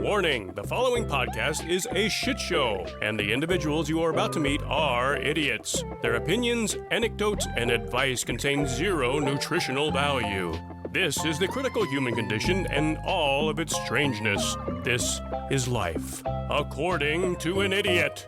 Warning, the following podcast is a shit show, and the individuals you are about to meet are idiots. Their opinions, anecdotes, and advice contain zero nutritional value. This is the critical human condition and all of its strangeness. This is life, according to an idiot.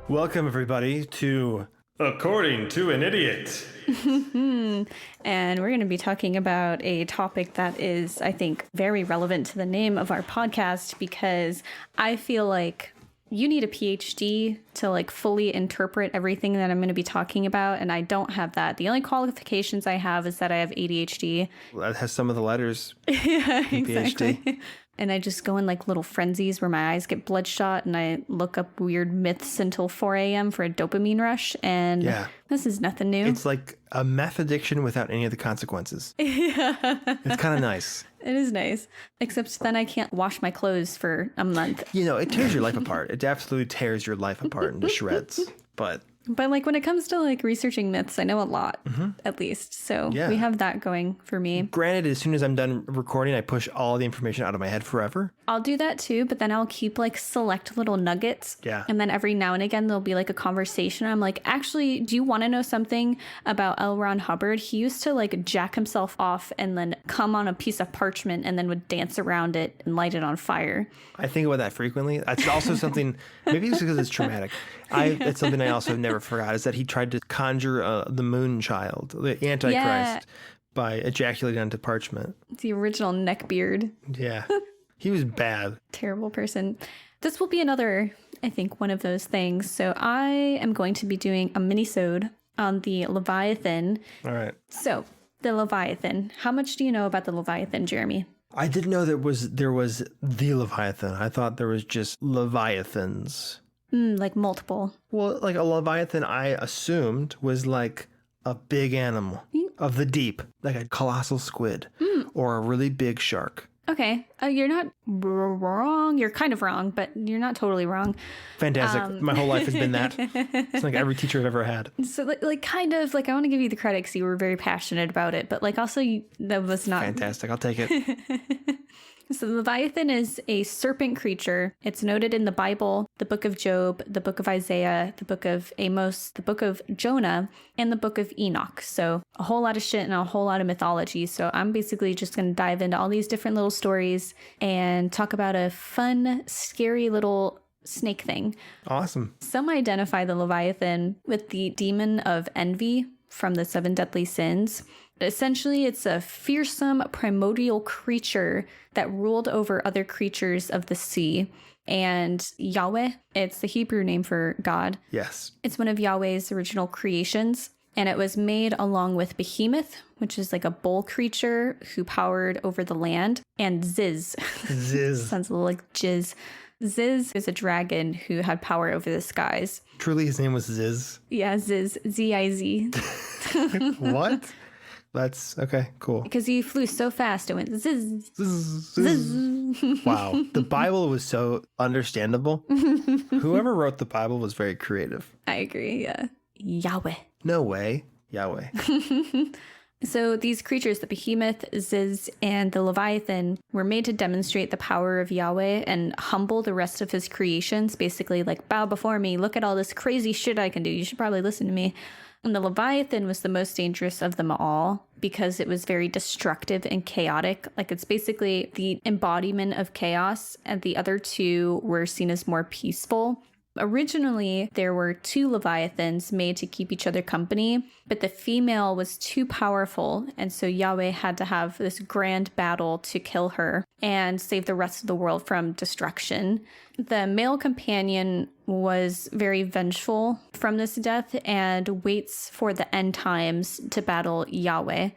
Welcome, everybody, to According to an Idiot. And we're going to be talking about a topic that is, I think, very relevant to the name of our podcast, because I feel like you need a PhD to fully interpret everything that I'm going to be talking about, and I don't have that. The only qualifications I have is that I have ADHD. Well, that has some of the letters. Yeah, exactly. PhD. And I just go in little frenzies where my eyes get bloodshot and I look up weird myths until 4 a.m. for a dopamine rush. And This is nothing new. It's like a meth addiction without any of the consequences. Yeah. It's kind of nice. It is nice. Except then I can't wash my clothes for a month. You know, it tears your life apart. It absolutely tears your life apart into shreds. But when it comes to researching myths, I know a lot, at least. So we have that going for me. Granted, as soon as I'm done recording, I push all the information out of my head forever. I'll do that too, but then I'll keep select little nuggets. Yeah. And then every now and again, there'll be a conversation. I'm like, actually, do you want to know something about L. Ron Hubbard? He used to jack himself off and then come on a piece of parchment and then would dance around it and light it on fire. I think about that frequently. That's also something, maybe it's because it's traumatic. It's something I also never forgot, is that he tried to conjure the moon child, the Antichrist, by ejaculating onto parchment. The original neckbeard. Yeah. He was bad. Terrible person. This will be another, I think, one of those things. So I am going to be doing a minisode on the Leviathan. All right. So the Leviathan. How much do you know about the Leviathan, Jeremy? I didn't know there was the Leviathan. I thought there was just Leviathans. Multiple. Well, a Leviathan, I assumed was a big animal of the deep, like a colossal squid or a really big shark. Okay. You're not wrong. You're kind of wrong, but you're not totally wrong. Fantastic. My whole life has been that. It's like every teacher I've ever had. So kind of I want to give you the credit because you were very passionate about it, but also that was not fantastic. I'll take it. So the Leviathan is a serpent creature. It's noted in the Bible, the book of Job, the book of Isaiah, the book of Amos, the book of Jonah, and the book of Enoch. So a whole lot of shit and a whole lot of mythology. So I'm basically just going to dive into all these different little stories and talk about a fun, scary little snake thing. Awesome. Some identify the Leviathan with the demon of envy from the 7 deadly sins. Essentially, it's a fearsome primordial creature that ruled over other creatures of the sea. And Yahweh, it's the Hebrew name for God. Yes. It's one of Yahweh's original creations. And it was made along with Behemoth, which is a bull creature who powered over the land, and Ziz. Ziz. Sounds a little like jizz. Ziz is a dragon who had power over the skies. Truly, his name was Ziz? Yeah, Ziz. Z-I-Z. What? That's okay, cool. Because he flew so fast, it went zzz, Zzz. zzz. Wow. The Bible was so understandable. Whoever wrote the Bible was very creative. I agree, yeah. Yahweh. No way. Yahweh. So these creatures, the Behemoth, Ziz, and the Leviathan, were made to demonstrate the power of Yahweh and humble the rest of his creations. Basically, bow before me. Look at all this crazy shit I can do. You should probably listen to me. And the Leviathan was the most dangerous of them all because it was very destructive and chaotic. It's basically the embodiment of chaos, and the other two were seen as more peaceful. Originally, there were 2 Leviathans made to keep each other company, but the female was too powerful, and so Yahweh had to have this grand battle to kill her and save the rest of the world from destruction. The male companion was very vengeful from this death and waits for the end times to battle Yahweh.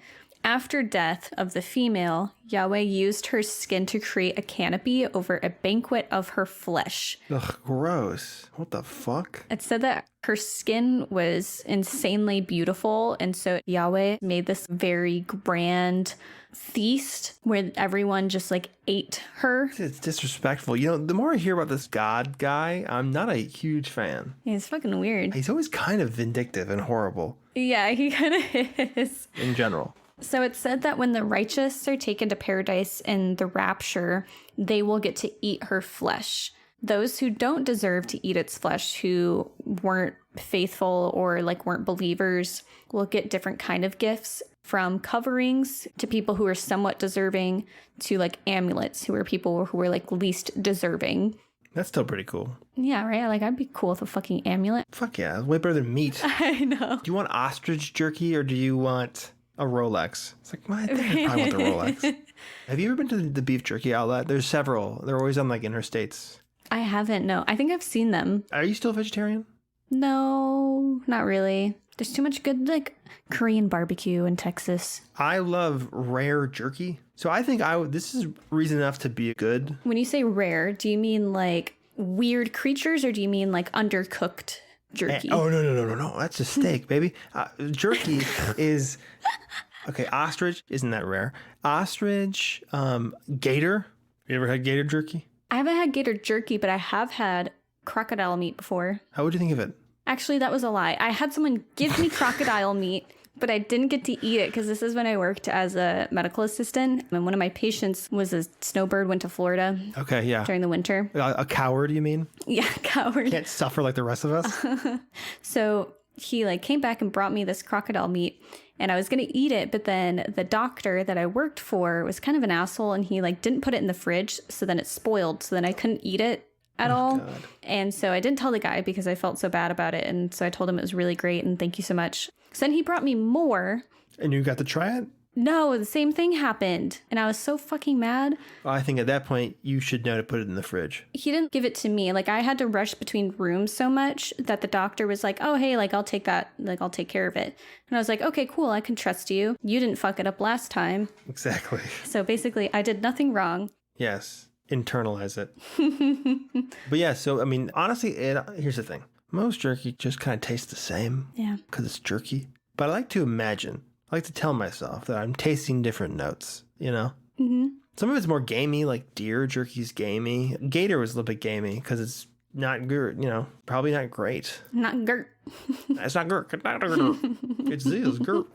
After death of the female, Yahweh used her skin to create a canopy over a banquet of her flesh. Ugh, gross. What the fuck? It said that her skin was insanely beautiful, and so Yahweh made this very grand feast where everyone just ate her. It's disrespectful. The more I hear about this God guy, I'm not a huge fan. Yeah, it's fucking weird. He's always kind of vindictive and horrible. Yeah, he kind of is. In general. So it's said that when the righteous are taken to paradise in the rapture, they will get to eat her flesh. Those who don't deserve to eat its flesh, who weren't faithful or like weren't believers, will get different kind of gifts, from coverings to people who are somewhat deserving to like amulets, who are people who are like least deserving. That's still pretty cool. Yeah, right? Like, I'd be cool with a fucking amulet. Fuck yeah. Way better than meat. I know. Do you want ostrich jerky or do you want a Rolex? It's like, I think I probably want the Rolex. Have you ever been to the beef jerky outlet? There's several. They're always on like interstates. I haven't, no. I think I've seen them. Are you still vegetarian? No, not really. There's too much good, like, Korean barbecue in Texas. I love rare jerky. So I think this is reason enough to be good. When you say rare, do you mean like weird creatures or do you mean like undercooked jerky? Oh, no. That's a steak, baby. Jerky is... Okay, ostrich, isn't that rare? Ostrich, gator. You ever had gator jerky? I haven't had gator jerky, but I have had crocodile meat before. How would you think of it? Actually, that was a lie. I had someone give me crocodile meat, but I didn't get to eat it because this is when I worked as a medical assistant. And one of my patients was a snowbird, went to Florida. Okay, yeah. During the winter. A coward, you mean? Yeah, coward. Can't suffer like the rest of us. So he like came back and brought me this crocodile meat. And I was going to eat it, but then the doctor that I worked for was kind of an asshole, and he like didn't put it in the fridge, so then it spoiled, so then I couldn't eat it at all. God. And so I didn't tell the guy because I felt so bad about it, and so I told him it was really great and thank you so much. So then he brought me more. And you got to try it? No, the same thing happened, and I was so fucking mad. Well, I think at that point, you should know to put it in the fridge. He didn't give it to me. Like, I had to rush between rooms so much that the doctor was like, oh, hey, like, I'll take that. Like, I'll take care of it. And I was like, okay, cool. I can trust you. You didn't fuck it up last time. Exactly. So basically, I did nothing wrong. Yes. Internalize it. But yeah, so, I mean, honestly, here's the thing. Most jerky just kind of tastes the same. Yeah. Because it's jerky. But I like to imagine... I like to tell myself that I'm tasting different notes, you know? Mm-hmm. Some of it's more gamey, like deer jerky's gamey. Gator was a little bit gamey because it's not good, you know, probably not great. Not gert. It's not gert. It's not gert. It's this gert.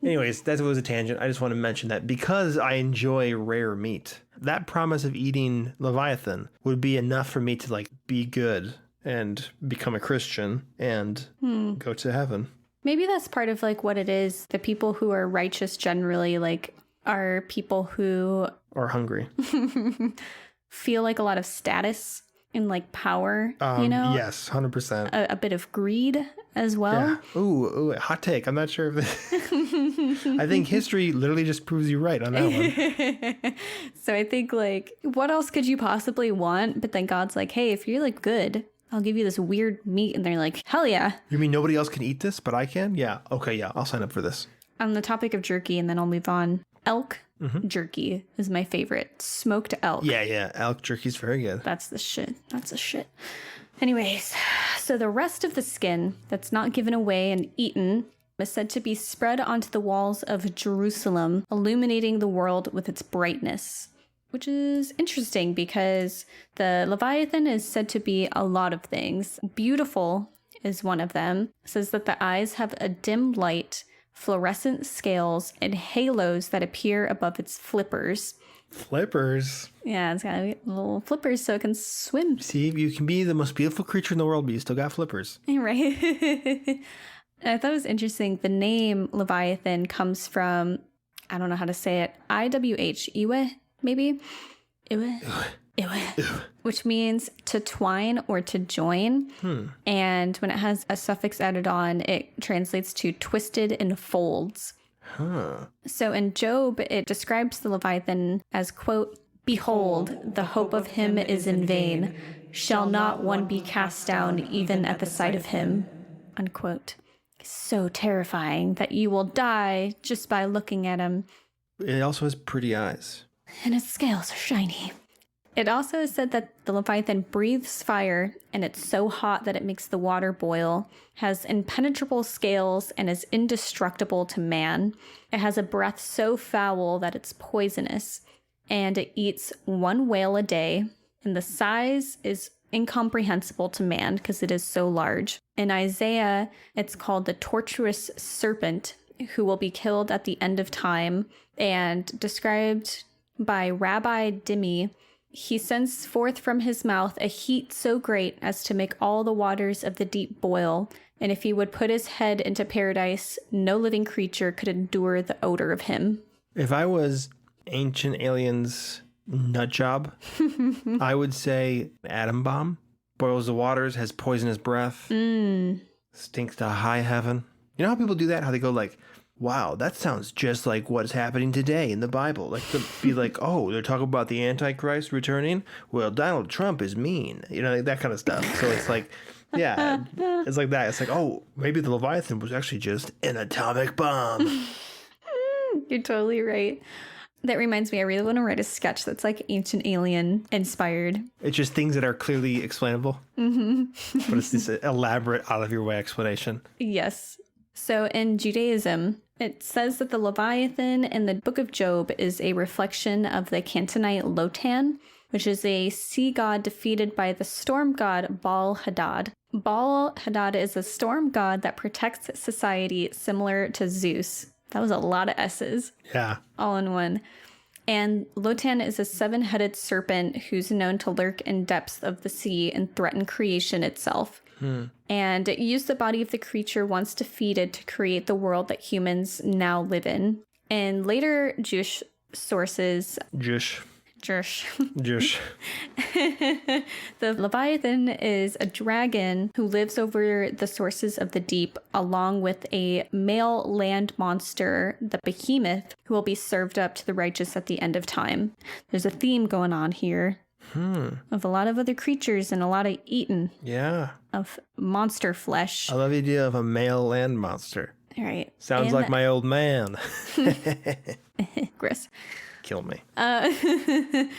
Anyways, that was a tangent. I just want to mention that because I enjoy rare meat, that promise of eating Leviathan would be enough for me to like be good and become a Christian and go to heaven. Maybe that's part of like what it is. The people who are righteous generally like are people who are hungry, feel like a lot of status and like power, you know? Yes, 100%. A bit of greed as well. Yeah. Ooh, hot take. I'm not sure if I think history literally just proves you right on that one. So I think like, what else could you possibly want? But then God's like, hey, if you're like good, I'll give you this weird meat. And they're like, hell yeah. You mean nobody else can eat this, but I can? Yeah. Okay, yeah. I'll sign up for this. On the topic of jerky, and then I'll move on. Elk jerky is my favorite. Smoked elk. Yeah. Elk jerky's very good. That's the shit. Anyways, so the rest of the skin that's not given away and eaten is said to be spread onto the walls of Jerusalem, illuminating the world with its brightness. Which is interesting because the Leviathan is said to be a lot of things. Beautiful is one of them. It says that the eyes have a dim light, fluorescent scales, and halos that appear above its flippers. Flippers? Yeah, it's got little flippers so it can swim. See, you can be the most beautiful creature in the world, but you still got flippers. Right. I thought it was interesting. The name Leviathan comes from, I don't know how to say it, IWH, Iwe? Maybe? Iwe. Which means to twine or to join. And when it has a suffix added on, it translates to twisted in folds. So in Job, it describes the Leviathan as, quote, behold, the hope of him is in vain. Shall not one be cast down even at the sight of him? Unquote. So terrifying that you will die just by looking at him. It also has pretty eyes. And its scales are shiny. It also is said that the Leviathan breathes fire, and it's so hot that it makes the water boil, has impenetrable scales, and is indestructible to man. It has a breath so foul that it's poisonous, and it eats one whale a day, and the size is incomprehensible to man because it is so large. In Isaiah, it's called the tortuous serpent, who will be killed at the end of time, and described by Rabbi Dimi, he sends forth from his mouth a heat so great as to make all the waters of the deep boil, and if he would put his head into paradise, no living creature could endure the odor of him. If I was Ancient Aliens nut job, I would say atom bomb. Boils the waters, has poisonous breath, stinks to high heaven. You know how people do that? How they go like, wow, that sounds just like what's happening today in the Bible. Like to be like, oh, they're talking about the Antichrist returning? Well, Donald Trump is mean. You know, like that kind of stuff. So it's like, yeah, it's like that. It's like, oh, maybe the Leviathan was actually just an atomic bomb. You're totally right. That reminds me, I really want to write a sketch that's like Ancient Alien inspired. It's just things that are clearly explainable. But it's this elaborate, out-of-your-way explanation. Yes. So in Judaism, it says that the Leviathan in the Book of Job is a reflection of the Canaanite Lotan, which is a sea god defeated by the storm god Baal Hadad. Baal Hadad is a storm god that protects society similar to Zeus. That was a lot of S's. Yeah. All in one. And Lotan is a 7-headed serpent who's known to lurk in depths of the sea and threaten creation itself. And it used the body of the creature once defeated to create the world that humans now live in. In later Jewish sources... Jewish. The Leviathan is a dragon who lives over the sources of the deep, along with a male land monster, the behemoth, who will be served up to the righteous at the end of time. There's a theme going on here of a lot of other creatures and a lot of eating. Yeah. Of monster flesh. I love the idea of a male land monster. All right. Sounds like my old man. Gross. Kill me. The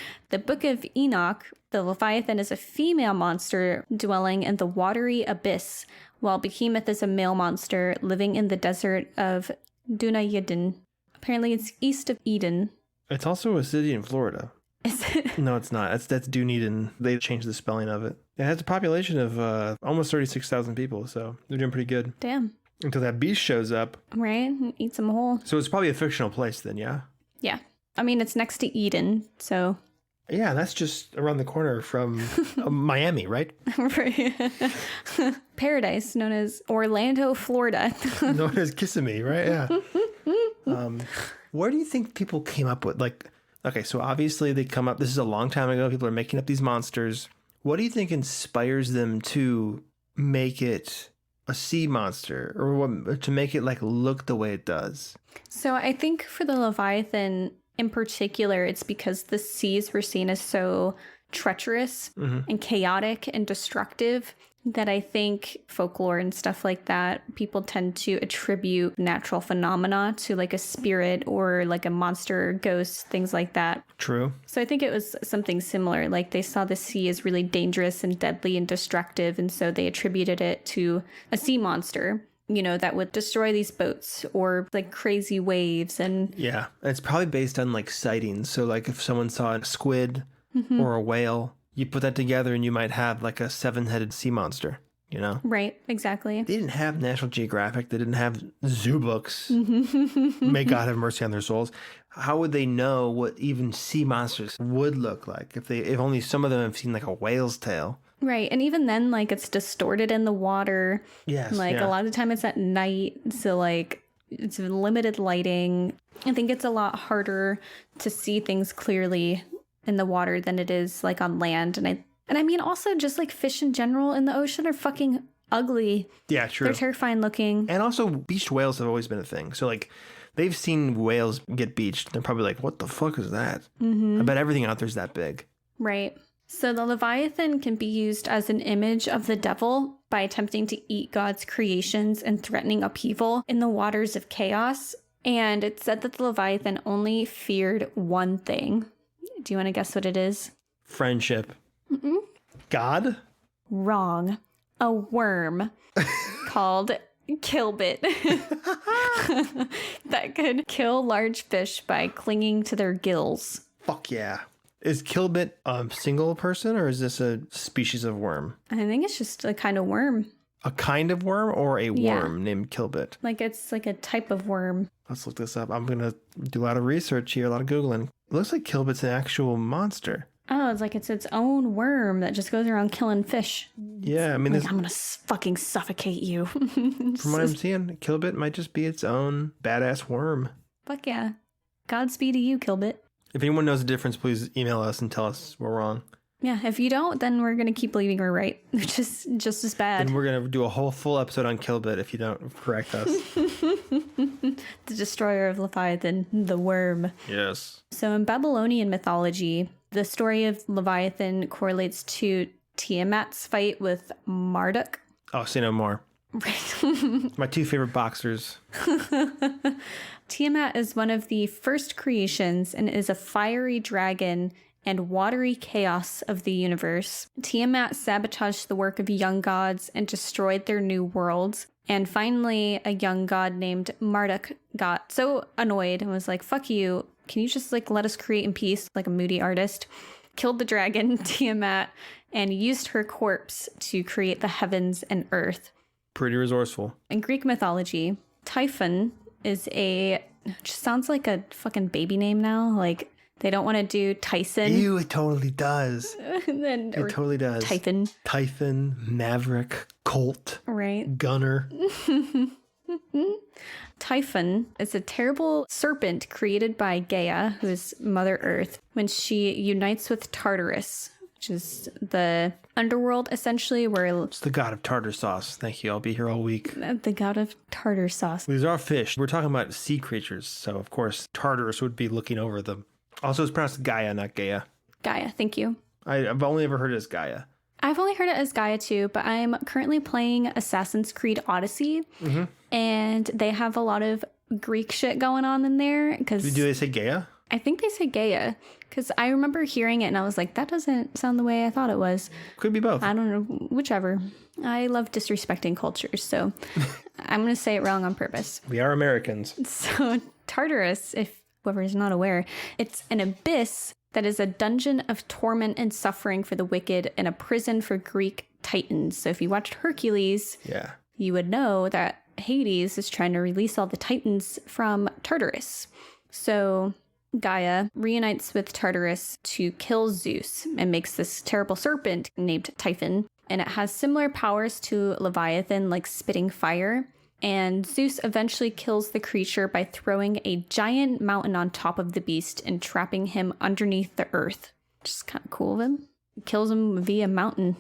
Book of Enoch, the Leviathan is a female monster dwelling in the watery abyss, while Behemoth is a male monster living in the desert of Dunayidin. Apparently it's east of Eden. It's also a city in Florida. Is it? No, it's not. That's Dunedin. They changed the spelling of it. It has a population of almost 36,000 people, so they're doing pretty good. Damn. Until that beast shows up. Right? Eat some whole. So it's probably a fictional place then, yeah? Yeah. I mean, it's next to Eden, so... Yeah, that's just around the corner from Miami, right? Right. Paradise, known as Orlando, Florida. Known as Kissimmee, right? Yeah. Where do you think people came up with, like... Okay, so obviously they come up... This is a long time ago. People are making up these monsters. What do you think inspires them to make it a sea monster? Or to make it, like, look the way it does? So I think for the Leviathan... In particular, it's because the seas were seen as so treacherous and chaotic and destructive that I think folklore and stuff like that, people tend to attribute natural phenomena to like a spirit or like a monster, ghost, things like that. True. So I think it was something similar. Like they saw the sea as really dangerous and deadly and destructive, and so they attributed it to a sea monster, you know, that would destroy these boats or like crazy waves. And yeah, it's probably based on like sightings. So like if someone saw a squid or a whale, you put that together and you might have like a 7-headed sea monster, you know? Right, exactly. They didn't have National Geographic. They didn't have zoo books. May God have mercy on their souls. How would they know what even sea monsters would look like if only some of them have seen like a whale's tail? Right. And even then, like, it's distorted in the water. Yes. Like, a lot of the time it's at night. So, like, it's limited lighting. I think it's a lot harder to see things clearly in the water than it is, like, on land. And I mean, also, just, like, fish in general in the ocean are fucking ugly. Yeah, true. They're terrifying looking. And also, beached whales have always been a thing. So, like, they've seen whales get beached. They're probably like, what the fuck is that? I bet everything out there's that big. Right. So the Leviathan can be used as an image of the devil by attempting to eat God's creations and threatening upheaval in the waters of chaos. And it's said that the Leviathan only feared one thing. Do you want to guess what it is? Friendship. God? Wrong. A worm called Kilbit that could kill large fish by clinging to their gills. Fuck yeah. Is Kilbit a single person or is this a species of worm? I think it's just a kind of worm. a kind of worm or a worm named Kilbit? Like it's like a type of worm. Let's look this up. I'm going to do a lot of research here, a lot of Googling. It looks like Kilbit's an actual monster. Oh, it's like it's its own worm that just goes around killing fish. Yeah, I mean... Like, I'm going to fucking suffocate you. From what I'm seeing, Kilbit might just be its own badass worm. Fuck yeah. Godspeed to you, Kilbit. If anyone knows the difference, please email us and tell us we're wrong. Yeah, if you don't, then we're going to keep believing we're right, which is just as bad. And we're going to do a whole full episode on Kilbit if you don't correct us. The destroyer of Leviathan, the worm. Yes. So in Babylonian mythology, the story of Leviathan correlates to Tiamat's fight with Marduk. Oh, say no more. Right. My two favorite boxers. Tiamat is one of the first creations and is a fiery dragon and watery chaos of the universe. Tiamat sabotaged the work of young gods and destroyed their new worlds. And finally, a young god named Marduk got so annoyed and was like, fuck you. Can you just like let us create in peace, like a moody artist? Killed the dragon, Tiamat, and used her corpse to create the heavens and earth. Pretty resourceful. In Greek mythology, Typhon is just sounds like a fucking baby name now. Like, they don't want to do Tyson. Ew, it totally does. It totally does. Typhon. Typhon, Maverick, Colt, Right. Gunner. Typhon is a terrible serpent created by Gaia, who is Mother Earth, when she unites with Tartarus, which is the underworld, essentially, where... It's the god of tartar sauce. Thank you. I'll be here all week. The god of tartar sauce. These are fish. We're talking about sea creatures, so of course Tartarus would be looking over them. Also, it's pronounced Gaia, not Gaia. Gaia, thank you. I've only ever heard it as Gaia. I've only heard it as Gaia too, but I'm currently playing Assassin's Creed Odyssey, and they have a lot of Greek shit going on in there. Do they say Gaia? I think they say Gaia, because I remember hearing it and I was like, that doesn't sound the way I thought it was. Could be both. I don't know, whichever. I love disrespecting cultures, so I'm going to say it wrong on purpose. We are Americans. So Tartarus, if whoever is not aware, it's an abyss that is a dungeon of torment and suffering for the wicked and a prison for Greek titans. So if you watched Hercules, you would know that Hades is trying to release all the titans from Tartarus. So Gaia reunites with Tartarus to kill Zeus and makes this terrible serpent named Typhon. And it has similar powers to Leviathan, like spitting fire. And Zeus eventually kills the creature by throwing a giant mountain on top of the beast and trapping him underneath the earth. Which is kind of cool of him. He kills him via mountain.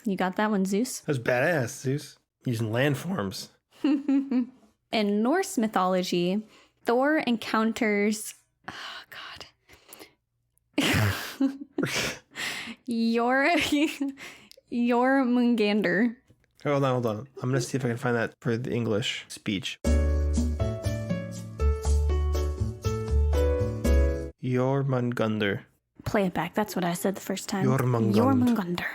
You got that one, Zeus? That's badass, Zeus. Using landforms. In Norse mythology, Thor encounters... Oh, God. Jormungandr. Hold on. I'm going to see if I can find that for the English speech. Jormungandr. Play it back. That's what I said the first time. Jormungandr.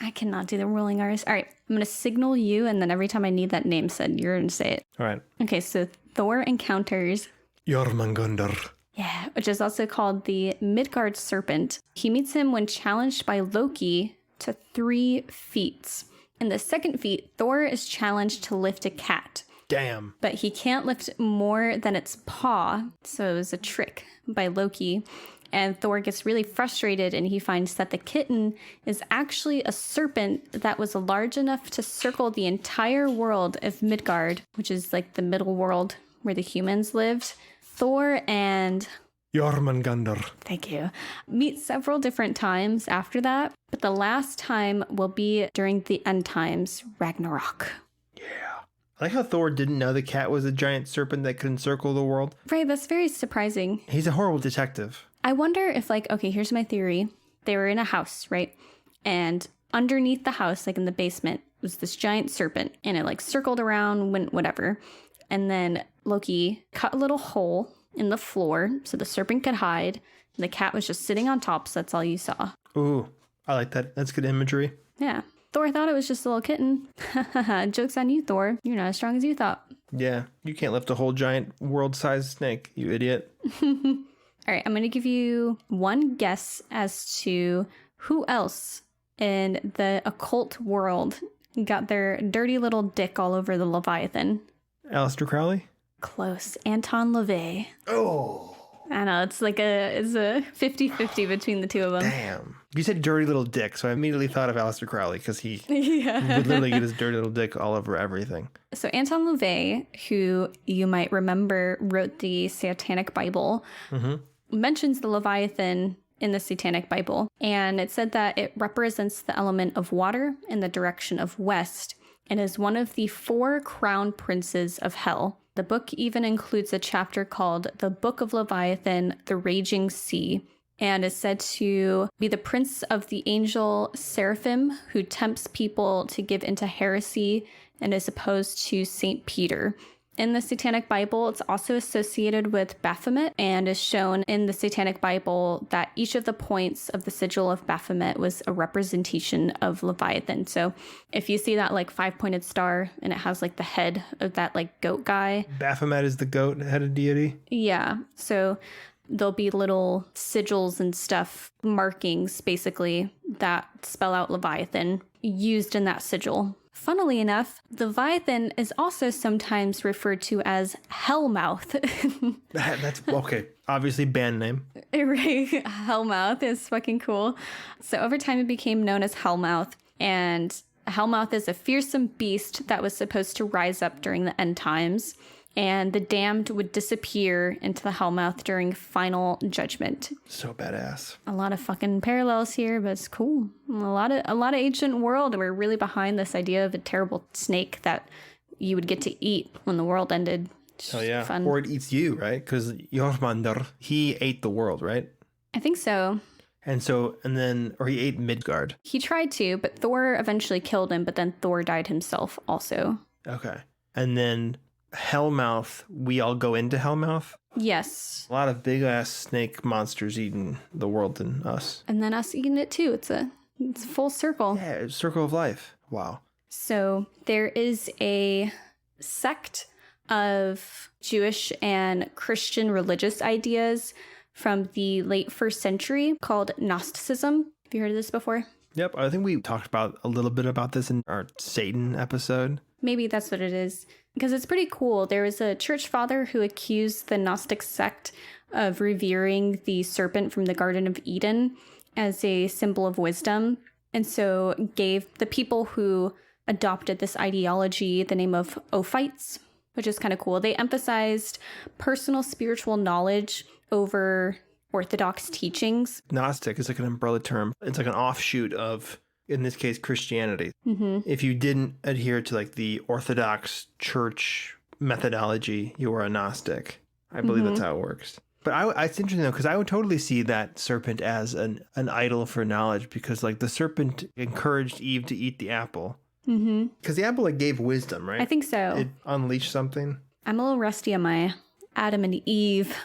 I cannot do the rolling R's. All right. I'm going to signal you, and then every time I need that name said, you're going to say it. All right. Okay, so Thor encounters... Jormungandr. Yeah, which is also called the Midgard serpent. He meets him when challenged by Loki to 3 feats. In the second feat, Thor is challenged to lift a cat. Damn. But he can't lift more than its paw, so it was a trick by Loki. And Thor gets really frustrated and he finds that the kitten is actually a serpent that was large enough to circle the entire world of Midgard, which is like the middle world where the humans lived. Thor and... Jormungandr. Thank you. Meet several different times after that, but the last time will be during the end times, Ragnarok. Yeah. I like how Thor didn't know the cat was a giant serpent that could encircle the world. Right, that's very surprising. He's a horrible detective. I wonder if, like, okay, here's my theory. They were in a house, right? And underneath the house, like in the basement, was this giant serpent, and it like circled around, went whatever. And then Loki cut a little hole in the floor so the serpent could hide. The cat was just sitting on top, so that's all you saw. Ooh, I like that. That's good imagery. Yeah. Thor thought it was just a little kitten. Joke's on you, Thor. You're not as strong as you thought. Yeah, you can't lift a whole giant world-sized snake, you idiot. All right, I'm going to give you one guess as to who else and the occult world got their dirty little dick all over the Leviathan. Aleister Crowley? Close. Anton LaVey. Oh. I know, it's a 50-50 between the two of them. Damn. You said dirty little dick, so I immediately thought of Aleister Crowley because he would literally get his dirty little dick all over everything. So Anton LaVey, who you might remember wrote the Satanic Bible, mentions the Leviathan in the Satanic Bible. And it said that it represents the element of water in the direction of west and is one of the 4 crown princes of hell. The book even includes a chapter called The Book of Leviathan, the Raging Sea, and is said to be the prince of the angel Seraphim, who tempts people to give into heresy and is opposed to Saint Peter. In the Satanic Bible, it's also associated with Baphomet and is shown in the Satanic Bible that each of the points of the sigil of Baphomet was a representation of Leviathan. So if you see that like 5-pointed star and it has like the head of that like goat guy. Baphomet is the goat-headed deity? Yeah. So there'll be little sigils and stuff, markings basically, that spell out Leviathan used in that sigil. Funnily enough, Leviathan is also sometimes referred to as Hellmouth. That's okay. Obviously, band name. Right. Hellmouth is fucking cool. So over time, it became known as Hellmouth. And Hellmouth is a fearsome beast that was supposed to rise up during the end times. And the damned would disappear into the Hellmouth during final judgment. So badass. A lot of fucking parallels here, but it's cool. A lot of ancient world. We're really behind this idea of a terrible snake that you would get to eat when the world ended. Hell yeah. Fun. Or it eats you, right? Because Jormungandr, he ate the world, right? I think so. Or he ate Midgard. He tried to, but Thor eventually killed him, but then Thor died himself also. Okay. And then Hellmouth, we all go into Hellmouth? Yes. A lot of big-ass snake monsters eating the world and us. And then us eating it too. It's a full circle. Yeah, it's circle of life. Wow. So there is a sect of Jewish and Christian religious ideas from the late 1st century called Gnosticism. Have you heard of this before? Yep, I think we talked about a little bit about this in our Satan episode. Maybe that's what it is. Because it's pretty cool. There was a church father who accused the Gnostic sect of revering the serpent from the Garden of Eden as a symbol of wisdom. And so gave the people who adopted this ideology the name of Ophites, which is kind of cool. They emphasized personal spiritual knowledge over orthodox teachings. Gnostic is like an umbrella term. It's like an offshoot of, in this case, Christianity. If you didn't adhere to like the Orthodox Church methodology, you were a Gnostic. I believe that's how it works. But it's interesting though, because I would totally see that serpent as an idol for knowledge, because like the serpent encouraged Eve to eat the apple. Because the apple like gave wisdom, right? I think so. It unleashed something. I'm a little rusty on my Adam and Eve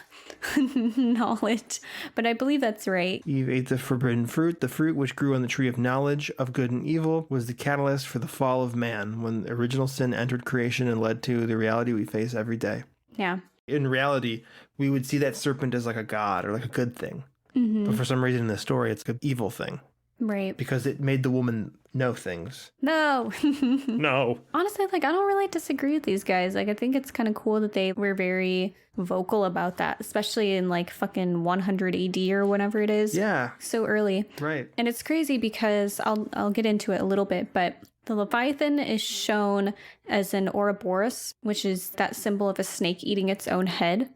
knowledge, but I believe that's right. Eve ate the forbidden fruit. The fruit which grew on the tree of knowledge of good and evil was the catalyst for the fall of man, when original sin entered creation and led to the reality we face every day. Yeah. In reality, we would see that serpent as like a god or like a good thing. But for some reason in the story, it's an evil thing. Right. Because it made the woman know things. No. No. Honestly, like, I don't really disagree with these guys. Like, I think it's kind of cool that they were very vocal about that, especially in like fucking 100 AD or whatever it is. Yeah. So early. Right. And it's crazy because I'll get into it a little bit, but the Leviathan is shown as an Ouroboros, which is that symbol of a snake eating its own head.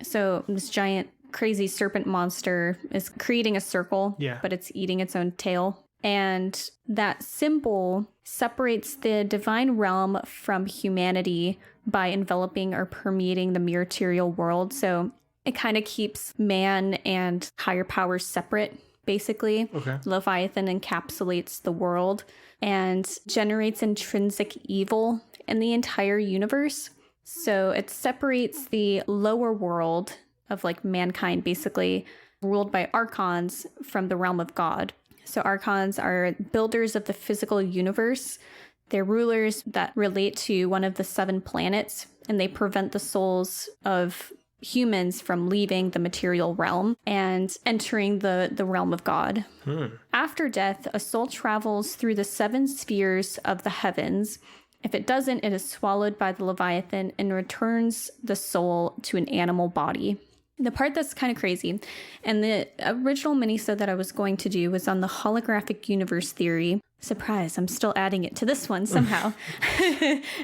So this giant crazy serpent monster is creating a circle, but it's eating its own tail. And that symbol separates the divine realm from humanity by enveloping or permeating the material world. So it kind of keeps man and higher powers separate, basically. Okay. Leviathan encapsulates the world and generates intrinsic evil in the entire universe. So it separates the lower world of like mankind, basically ruled by archons, from the realm of God. So archons are builders of the physical universe. They're rulers that relate to one of the 7 planets, and they prevent the souls of humans from leaving the material realm and entering the realm of God. After death, a soul travels through the 7 spheres of the heavens. If it doesn't, it is swallowed by the Leviathan and returns the soul to an animal body. The part that's kind of crazy, and the original minisode that I was going to do was on the holographic universe theory. Surprise, I'm still adding it to this one somehow.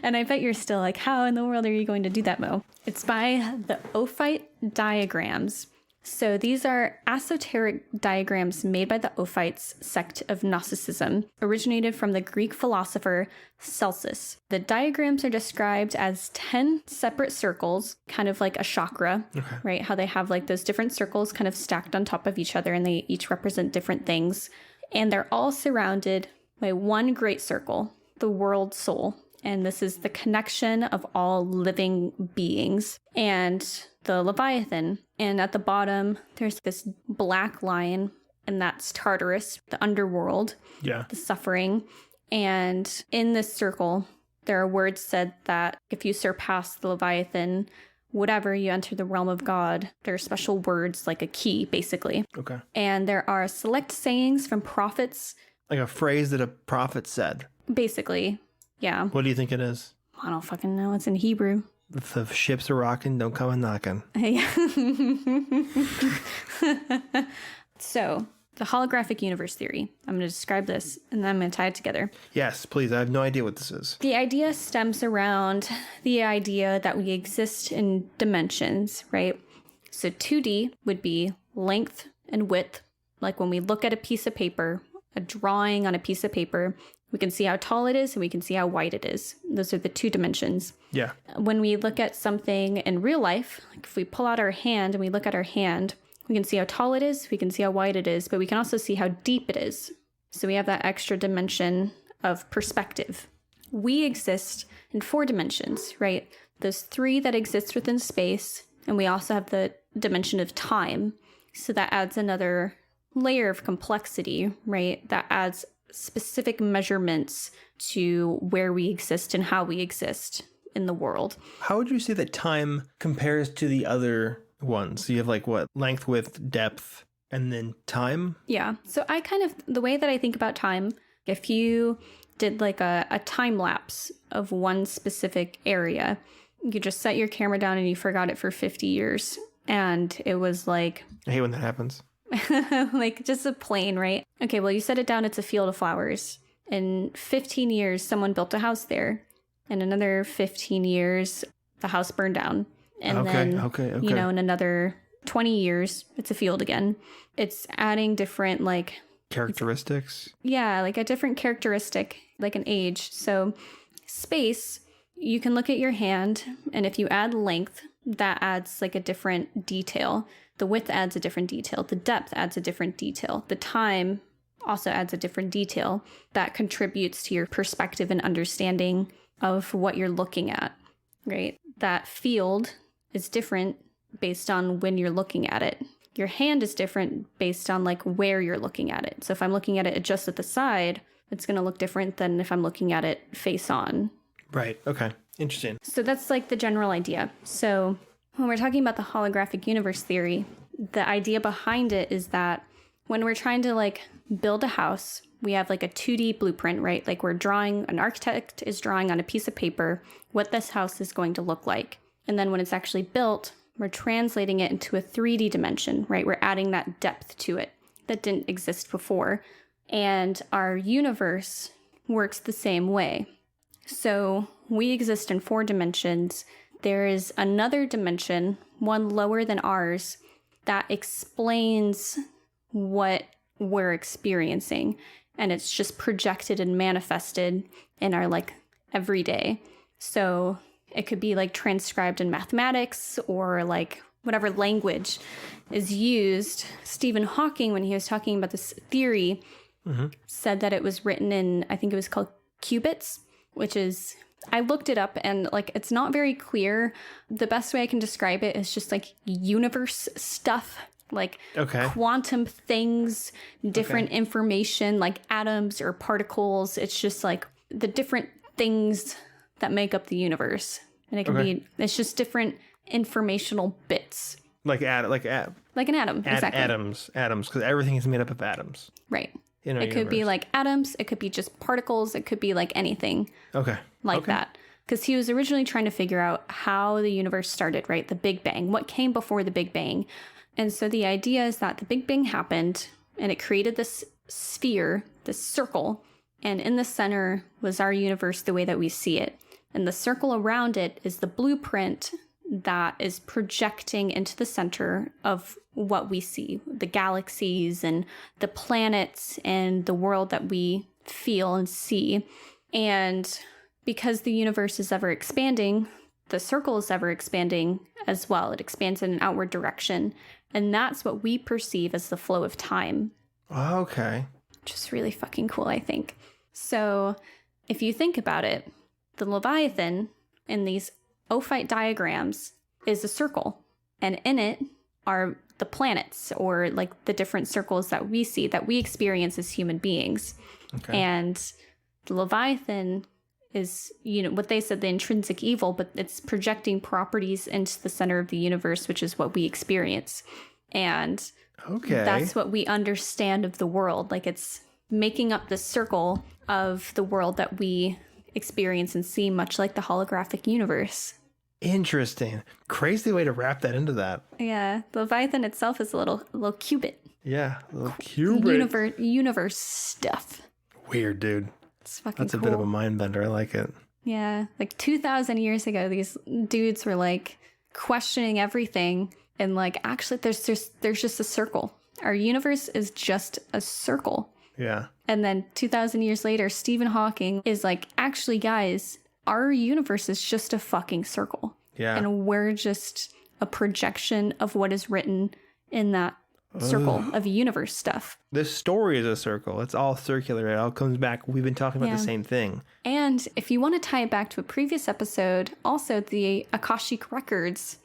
And I bet you're still like, how in the world are you going to do that, Mo? It's by the Ophite diagrams. So these are esoteric diagrams made by the Ophites sect of Gnosticism, originated from the Greek philosopher Celsus. The diagrams are described as 10 separate circles, kind of like a chakra, right? How they have like those different circles kind of stacked on top of each other, and they each represent different things. And they're all surrounded by one great circle, the world soul. And this is the connection of all living beings. And the Leviathan. And at the bottom, there's this black line, and that's Tartarus, the underworld, the suffering. And in this circle, there are words said that if you surpass the Leviathan, whatever, you enter the realm of God. There are special words, like a key, basically. Okay. And there are select sayings from prophets. Like a phrase that a prophet said. Basically, yeah. What do you think it is? I don't fucking know. It's in Hebrew. If the ships are rocking, don't come a knocking. So, the holographic universe theory. I'm going to describe this, and then I'm going to tie it together. Yes, please. I have no idea what this is. The idea stems around the idea that we exist in dimensions, right? So 2D would be length and width. Like when we look at a piece of paper, a drawing on a piece of paper, we can see how tall it is and we can see how wide it is. Those are the 2 dimensions. Yeah. When we look at something in real life, like if we pull out our hand and we look at our hand, we can see how tall it is, we can see how wide it is, but we can also see how deep it is. So we have that extra dimension of perspective. We exist in 4 dimensions, right? There's 3 that exist within space, and we also have the dimension of time. So that adds another layer of complexity, right? That adds specific measurements to where we exist and how we exist in the world. How would you say that time compares to the other ones? So you have like what? Length, width, depth, and then time? Yeah. So I kind of, the way that I think about time, if you did like a time lapse of one specific area, you just set your camera down and you forgot it for 50 years. And it was like... I hate when that happens. like just a plane, right? Okay, well, you set it down, it's a field of flowers. In 15 years, someone built a house there. In another 15 years, the house burned down. And then, you know, in another 20 years, it's a field again. It's adding different, like... characteristics? Yeah, like a different characteristic, like an age. So space, you can look at your hand, and if you add length, that adds like a different detail. The width adds a different detail. The depth adds a different detail. The time also adds a different detail that contributes to your perspective and understanding of what you're looking at, right? That field is different based on when you're looking at it. Your hand is different based on like where you're looking at it. So if I'm looking at it just at the side, it's going to look different than if I'm looking at it face on. Right. Okay. Interesting. So that's like the general idea. So when we're talking about the holographic universe theory, the idea behind it is that when we're trying to like build a house, we have like a 2D blueprint, right? Like we're drawing, an architect is drawing on a piece of paper what this house is going to look like. And then when it's actually built, we're translating it into a 3D dimension, right? We're adding that depth to it that didn't exist before. And our universe works the same way. So we exist in 4 dimensions. There is another dimension, one lower than ours, that explains what we're experiencing. And it's just projected and manifested in our like everyday. So it could be like transcribed in mathematics or like whatever language is used. Stephen Hawking, when he was talking about this theory, said that it was written in, I think it was called qubits, which is, I looked it up and like it's not very clear. The best way I can describe it is just like universe stuff, like quantum things, different information, like atoms or particles. It's just like the different things that make up the universe. And it can be, it's just different informational bits. Like an atom. Exactly. Atoms, because everything is made up of atoms. Right. In our It could be universe. like atoms. It could be just particles. It could be like anything Okay. like that. Because he was originally trying to figure out how the universe started, right? The Big Bang. What came before the Big Bang? And so the idea is that the Big Bang happened and it created this sphere, this circle. And in the center was our universe the way that we see it. And the circle around it is the blueprint that is projecting into the center of what we see, the galaxies and the planets and the world that we feel and see. And because the universe is ever expanding, the circle is ever expanding as well. It expands in an outward direction. And that's what we perceive as the flow of time. Okay. Which is really fucking cool, I think. So if you think about it, the Leviathan in these Ophite diagrams is a circle, and in it are the planets, or like the different circles that we see, that we experience as human beings. Okay. And the Leviathan is, what they said, the intrinsic evil, but it's projecting properties into the center of the universe, which is what we experience. And that's what we understand of the world. Like, it's making up the circle of the world that we experience and see, much like the holographic universe. Interesting. Crazy way to wrap that into that. Yeah, the Leviathan itself is a little qubit. Yeah, a little qubit. Universe stuff. Weird, dude. It's fucking That's cool. a bit of a mind bender. I like it. Yeah, like 2,000 years ago, these dudes were like questioning everything, and like, actually, there's just a circle. Our universe is just a circle. Yeah. And then 2,000 years later, Stephen Hawking is like, actually, guys, our universe is just a fucking circle. Yeah. And we're just a projection of what is written in that circle of universe stuff. This story is a circle. It's all circular. It all comes back. We've been talking about the same thing. And if you want to tie it back to a previous episode, also the Akashic Records,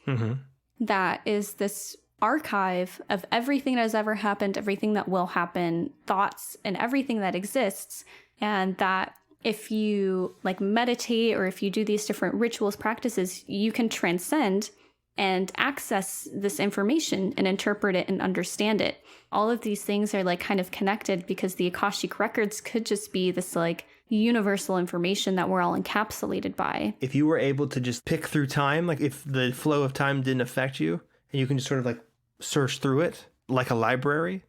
that is this archive of everything that has ever happened, everything that will happen, thoughts, and everything that exists. And that if you like meditate, or if you do these different rituals, practices, you can transcend and access this information and interpret it and understand it. All of these things are like kind of connected, because the Akashic Records could just be this like universal information that we're all encapsulated by. If you were able to just pick through time, like if the flow of time didn't affect you, and you can just sort of like search through it like a library,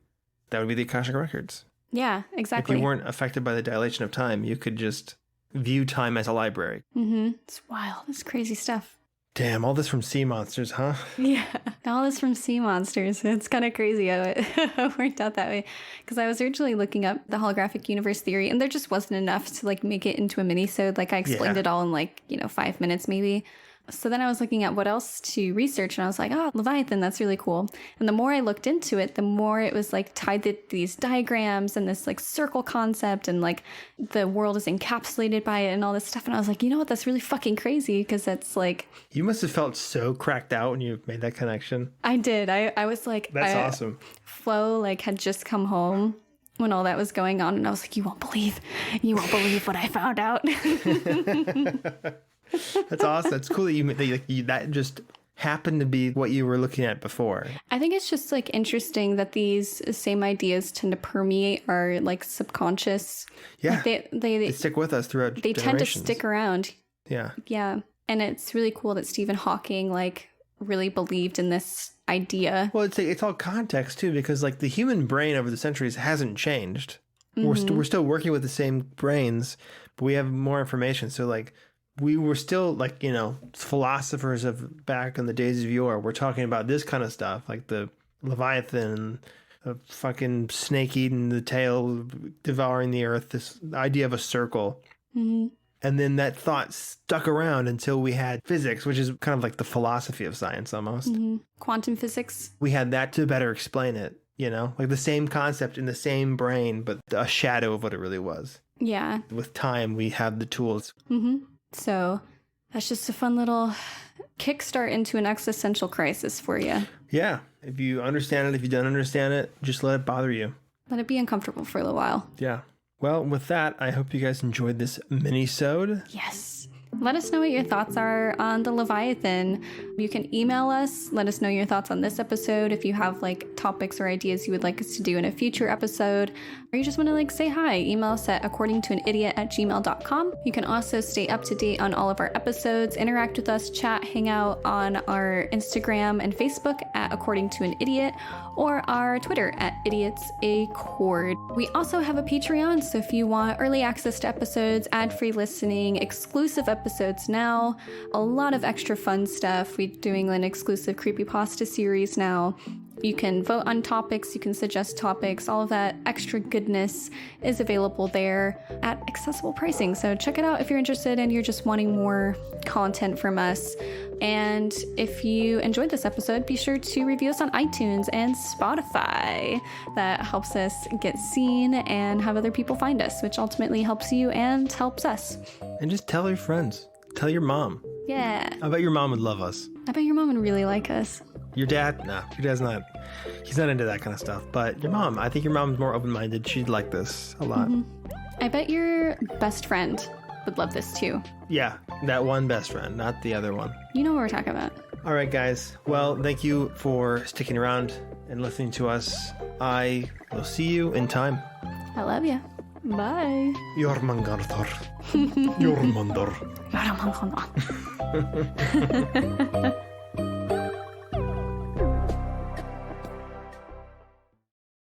that would be the Akashic Records. Yeah, exactly. If you weren't affected by the dilation of time, you could just view time as a library. It's wild. It's crazy stuff. Damn, all this from sea monsters, huh? Yeah, all this from sea monsters. It's kind of crazy how it worked out that way. Because I was originally looking up the holographic universe theory, and there just wasn't enough to like make it into a minisode. Like, I explained it all in like 5 minutes maybe. So then I was looking at what else to research, and I was like, Leviathan, that's really cool. And the more I looked into it, the more it was like tied to these diagrams and this like circle concept, and like the world is encapsulated by it and all this stuff. And I was like, you know what, that's really fucking crazy, because that's like... You must have felt so cracked out when you made that connection. I did. I was like... That's awesome. Flo like had just come home when all that was going on, and I was like, you won't believe what I found out. That's awesome. It's cool that you that just happened to be what you were looking at before. I think it's just like interesting that these same ideas tend to permeate our like subconscious. Yeah, like they stick with us throughout. They tend to stick around. Yeah, yeah, and it's really cool that Stephen Hawking like really believed in this idea. Well, it's all context too, because like the human brain over the centuries hasn't changed. We're still working with the same brains, but we have more information. So like, we were still like, philosophers of back in the days of yore. We're talking about this kind of stuff, like the Leviathan, a fucking snake eating the tail, devouring the earth, this idea of a circle. And then that thought stuck around until we had physics, which is kind of like the philosophy of science almost. Quantum physics. We had that to better explain it, like the same concept in the same brain, but a shadow of what it really was. Yeah. With time, we have the tools. So that's just a fun little kickstart into an existential crisis for you. Yeah. If you understand it, if you don't understand it, just let it bother you. Let it be uncomfortable for a little while. Yeah. Well, with that, I hope you guys enjoyed this mini-sode. Yes. Let us know what your thoughts are on the Leviathan. You can email us, let us know your thoughts on this episode. If you have like topics or ideas you would like us to do in a future episode, or you just want to like say hi, email us at accordingtoanidiot@gmail.com. You can also stay up to date on all of our episodes, interact with us, chat, hang out on our Instagram and Facebook at According to an Idiot, or our Twitter at IdiotsAccord. We also have a Patreon, so if you want early access to episodes, ad-free listening, exclusive episodes now, a lot of extra fun stuff. We're doing an exclusive creepypasta series now. You can vote on topics, you can suggest topics, all of that extra goodness is available there at accessible pricing. So check it out if you're interested and you're just wanting more content from us. And if you enjoyed this episode, be sure to review us on iTunes and Spotify. That helps us get seen and have other people find us, which ultimately helps you and helps us. And just tell your friends. Tell your mom. Yeah. I bet your mom would love us. I bet your mom would really like us. Your dad? No, your dad's not. He's not into that kind of stuff. But your mom, I think your mom's more open-minded. She'd like this a lot. I bet your best friend would love this too. Yeah, that one best friend, not the other one. You know what we're talking about. All right, guys. Well, thank you for sticking around and listening to us. I will see you in time. I love you. Bye. Jormungandr. Jormungandr. Jormungandr.